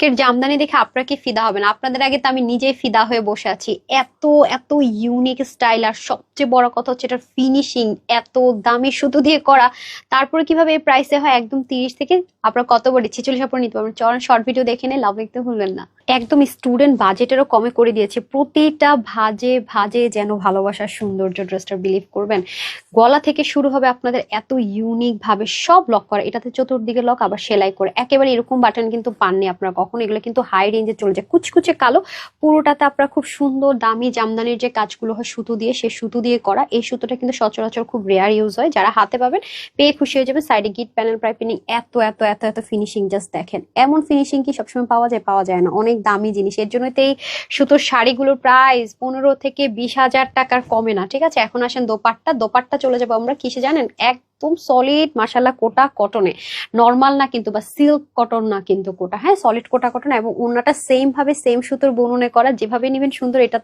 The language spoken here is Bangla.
আজকের জামদানি দেখে আপনারা কি ফিদা হবেন? আপনাদের আগে তো আমি নিজেই ফিদা হয়ে বসে আছি। এত এত ইউনিক স্টাইল, আর সবচেয়ে বড় কথা হচ্ছে এটার ফিনিশিং, এত দামি সুতো দিয়ে করা। তারপরে কিভাবে এই প্রাইসে হয়? একদম 30 থেকে আপনার কত বডি 46 আপনার নিতে পারবেন। চল শর্ট ভিডিও দেখে নিয়ে লাভ দেখতে ভুলবেন না। একদম স্টুডেন্ট বাজেটেরও কমে করে দিয়েছে। প্রতিটা ভাজে ভাজে যেন ভালোবাসার সৌন্দর্য। ড্রেসটা বিলিভ করবেন, গলা থেকে শুরু হবে আপনাদের এত ইউনিক ভাবে সব লক করা। এটাতে চতুর্দিকে লক, আবার সেলাই করে একেবারে এরকম বাটন কিন্তু পাননি আপনারা কখনো। এগুলো কিন্তু হাই রেঞ্জে চলে যায়, কুচকুচে কালো। পুরোটাতে আপনারা খুব সুন্দর দামি জামদানির যে কাজগুলো হয় সুতো দিয়ে, সে সুতো দিয়ে করা। এই সুতোটা কিন্তু সচরাচর খুব রেয়ার ইউজ হয়। যারা হাতে পাবেন পেয়ে খুশি হয়ে যাবে। সাইডে গিট প্যানেল পাইপিং, এত এত এত এত ফিনিশিং, জাস্ট দেখেন। এমন ফিনিশিং কি সবসময় পাওয়া যায়? পাওয়া যায় না। অনেক দামি জিনিস, এর জন্য তো এই সুতোর শাড়িগুলোর প্রাইস 15 থেকে 20 হাজার টাকার কমে না। ঠিক আছে, এখন আসেন দোপাট্টা। দোপাট্টা চলে যাবো আমরা কিসে জানেন? একদম সলিড মাশাল্লাহ কোটা কটনে। নর্মাল না কিন্তু, বা সিল্ক কটন না কিন্তু, কোটা, হ্যাঁ সলিড কোটা কটন। এবং ওড়নাটা সেম ভাবে সেম সুতোর বুননে করা। যেভাবে নিবেন সুন্দর। এটা